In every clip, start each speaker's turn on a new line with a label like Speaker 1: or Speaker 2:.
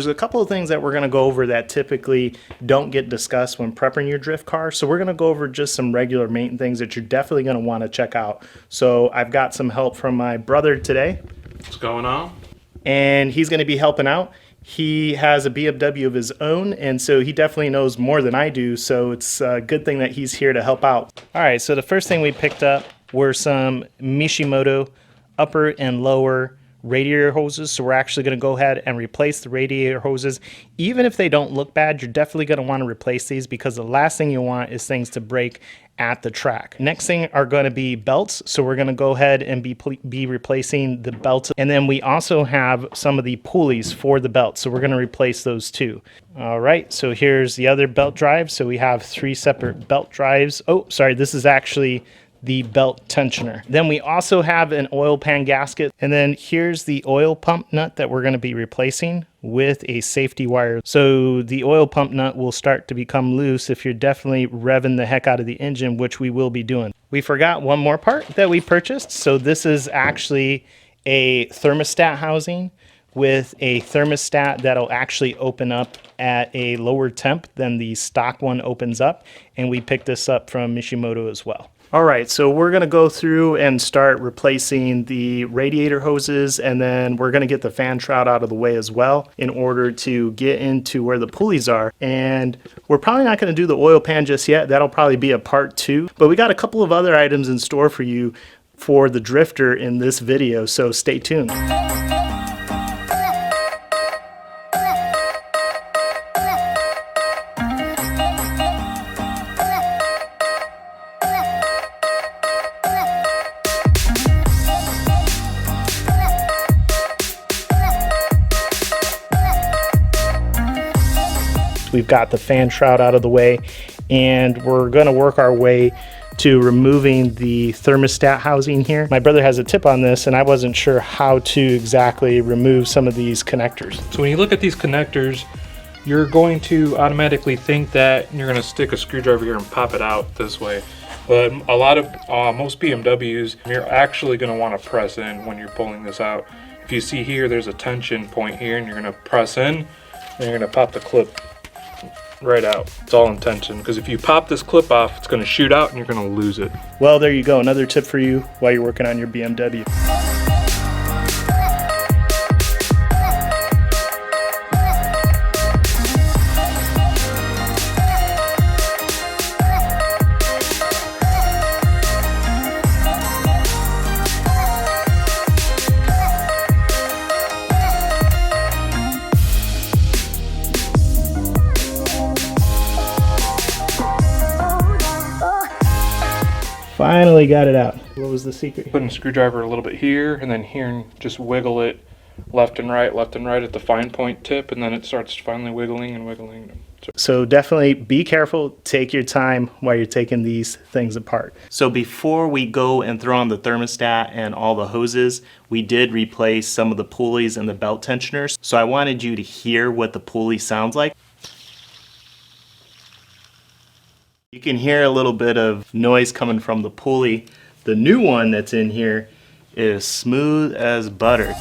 Speaker 1: There's a couple of things that we're going to go over that typically don't get discussed when prepping your drift car. So we're going to go over just some regular maintenance things that you're definitely going to want to check out. So I've got some help from my brother today.
Speaker 2: What's going on?
Speaker 1: And he's going to be helping out. He has a BMW of his own, and so he definitely knows more than I do. So it's a good thing that he's here to help out. All right, so the first thing we picked up were some Mishimoto upper and lower radiator hoses. So we're actually going to go ahead and replace the radiator hoses. Even if they don't look bad, you're definitely going to want to replace these because the last thing you want is things to break at the track. Next thing are going to be belts. So we're going to go ahead and be replacing the belts. And then we also have some of the pulleys for the belts. So we're going to replace those too. All right, so here's the other belt drive. So we have 3 separate belt drives. Oh, sorry, this is actually the belt tensioner. Then we also have an oil pan gasket. And then here's the oil pump nut that we're going to be replacing with a safety wire. So the oil pump nut will start to become loose if you're definitely revving the heck out of the engine, which we will be doing. We forgot one more part that we purchased. So this is actually a thermostat housing with a thermostat that'll actually open up at a lower temp than the stock one opens up. And we picked this up from Mishimoto as well. All right, so we're going to go through and start replacing the radiator hoses, and then we're going to get the fan shroud out of the way as well in order to get into where the pulleys are. And we're probably not going to do the oil pan just yet. That'll probably be a part 2. But we got a couple of other items in store for you for the drifter in this video, so stay tuned. We've got the fan shroud out of the way, and we're going to work our way to removing the thermostat housing here. My brother has a tip on this, and I wasn't sure how to exactly remove some of these connectors.
Speaker 2: So when you look at these connectors, you're going to automatically think that you're going to stick a screwdriver here and pop it out this way. But a lot of, most BMWs, you're actually going to want to press in when you're pulling this out. If you see here, there's a tension point here, and you're going to press in, and you're going to pop the clip right out. It's all in tension, because if you pop this clip off, it's going to shoot out and you're going to lose it.
Speaker 1: Well, there you go. Another tip for you while you're working on your BMW. Finally got it out. What was the secret?
Speaker 2: Putting a screwdriver a little bit here and then here, and just wiggle it left and right at the fine point tip, and then it starts finally wiggling and wiggling.
Speaker 1: So definitely be careful, take your time while you're taking these things apart. So before we go and throw on the thermostat and all the hoses, we did replace some of the pulleys and the belt tensioners. So I wanted you to hear what the pulley sounds like. You can hear a little bit of noise coming from the pulley. The new one that's in here is smooth as butter.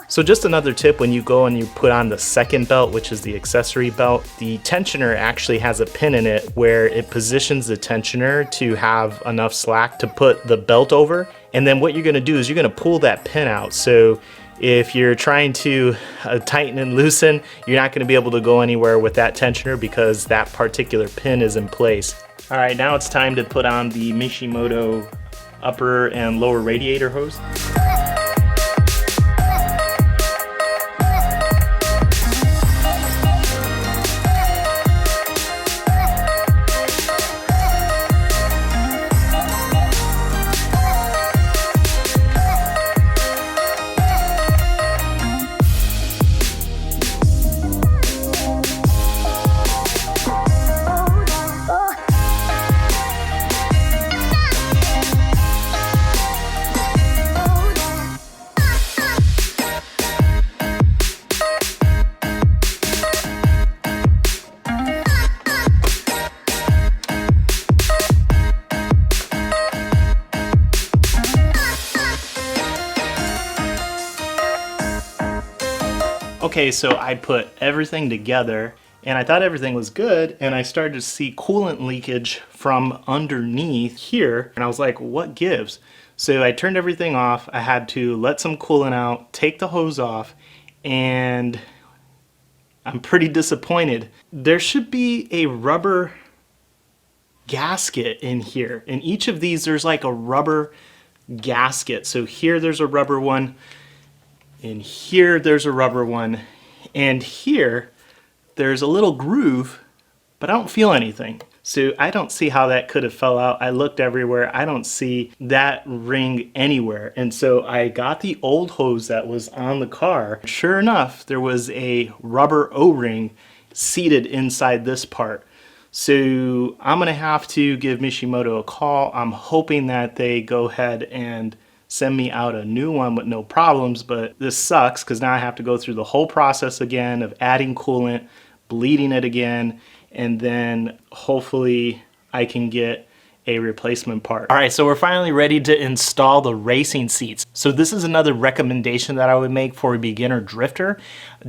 Speaker 1: So just another tip, when you go and you put on the second belt, which is the accessory belt, the tensioner actually has a pin in it where it positions the tensioner to have enough slack to put the belt over. And then what you're going to do is you're going to pull that pin out. So if you're trying to tighten and loosen, you're not going to be able to go anywhere with that tensioner because that particular pin is in place. All right, now it's time to put on the Mishimoto upper and lower radiator hose. Okay, so I put everything together and I thought everything was good, and I started to see coolant leakage from underneath here, and I was like, what gives? So I turned everything off. I had to let some coolant out, take the hose off, and I'm pretty disappointed. There should be a rubber gasket in here. In each of these, there's like a rubber gasket. So here there's a rubber one, and here there's a rubber one, and here there's a little groove, but I don't feel anything. So I don't see how that could have fell out. I looked everywhere. I don't see that ring anywhere. And so I got the old hose that was on the car. Sure enough, there was a rubber O-ring seated inside this part. So I'm gonna have to give Mishimoto a call. I'm hoping that they go ahead and send me out a new one with no problems, but this sucks because now I have to go through the whole process again of adding coolant, bleeding it again, and then hopefully I can get a replacement part. All right, so we're finally ready to install the racing seats. So this is another recommendation that I would make for a beginner drifter.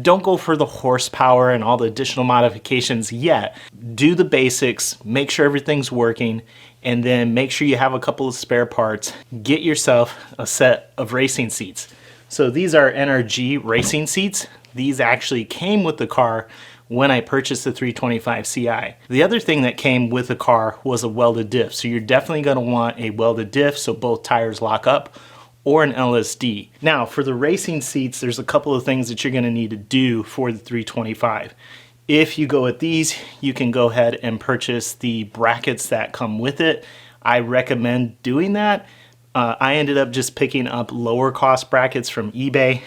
Speaker 1: Don't go for the horsepower and all the additional modifications yet. Do the basics, make sure everything's working, and then make sure you have a couple of spare parts. Get yourself a set of racing seats. So these are NRG Racing seats. These actually came with the car when I purchased the 325 Ci. The other thing that came with the car was a welded diff. So you're definitely gonna want a welded diff so both tires lock up, or an LSD. Now for the racing seats, there's a couple of things that you're gonna need to do for the 325. If you go with these, you can go ahead and purchase the brackets that come with it. I recommend doing that. I ended up just picking up lower cost brackets from eBay.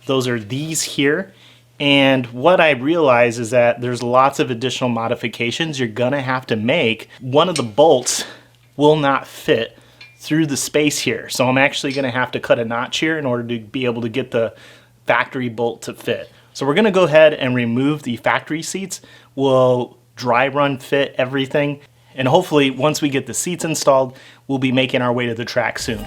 Speaker 1: Those are these here. And what I realize is that there's lots of additional modifications you're gonna have to make. One of the bolts will not fit through the space here. So I'm actually gonna have to cut a notch here in order to be able to get the factory bolt to fit. So we're gonna go ahead and remove the factory seats. We'll dry run fit everything. And hopefully once we get the seats installed, we'll be making our way to the track soon.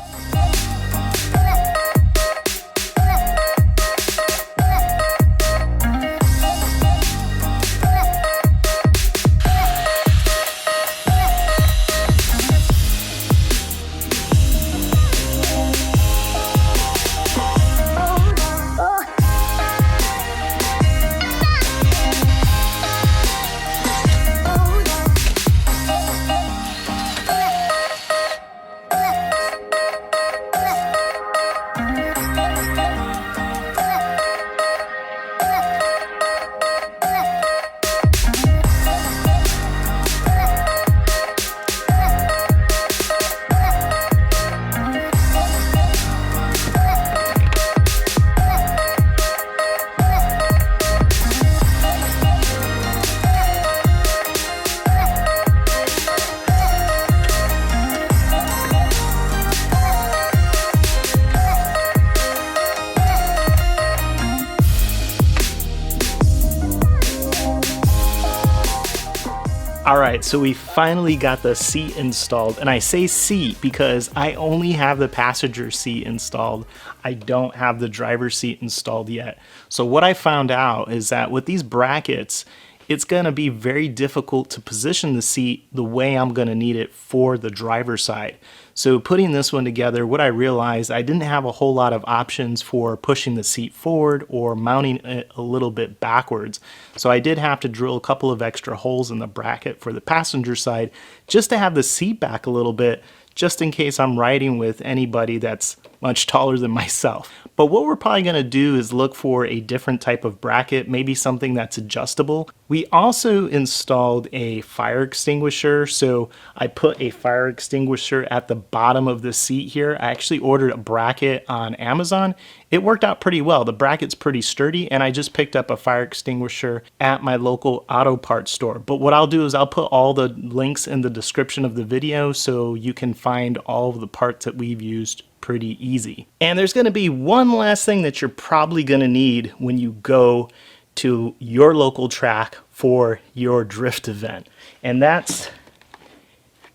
Speaker 1: All right, so we finally got the seat installed, and I say seat because I only have the passenger seat installed. I don't have the driver's seat installed yet. So what I found out is that with these brackets, it's gonna be very difficult to position the seat the way I'm gonna need it for the driver's side. So putting this one together, what I realized, I didn't have a whole lot of options for pushing the seat forward or mounting it a little bit backwards. So I did have to drill a couple of extra holes in the bracket for the passenger side just to have the seat back a little bit, just in case I'm riding with anybody that's much taller than myself. But what we're probably gonna do is look for a different type of bracket, maybe something that's adjustable. We also installed a fire extinguisher. So I put a fire extinguisher at the bottom of the seat here. I actually ordered a bracket on Amazon. It worked out pretty well. The bracket's pretty sturdy, and I just picked up a fire extinguisher at my local auto parts store. But what I'll do is I'll put all the links in the description of the video so you can find all of the parts that we've used pretty easy. And there's gonna be one last thing that you're probably gonna need when you go to your local track for your drift event, and that's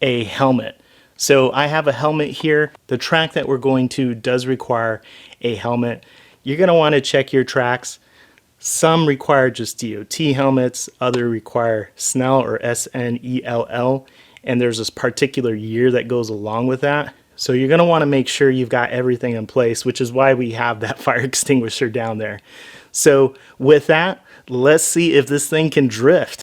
Speaker 1: a helmet. So I have a helmet here. The track that we're going to does require a helmet. You're gonna wanna check your tracks. Some require just DOT helmets, other require SNELL or SNELL, and there's this particular year that goes along with that. So you're going to want to make sure you've got everything in place, which is why we have that fire extinguisher down there. So with that, let's see if this thing can drift.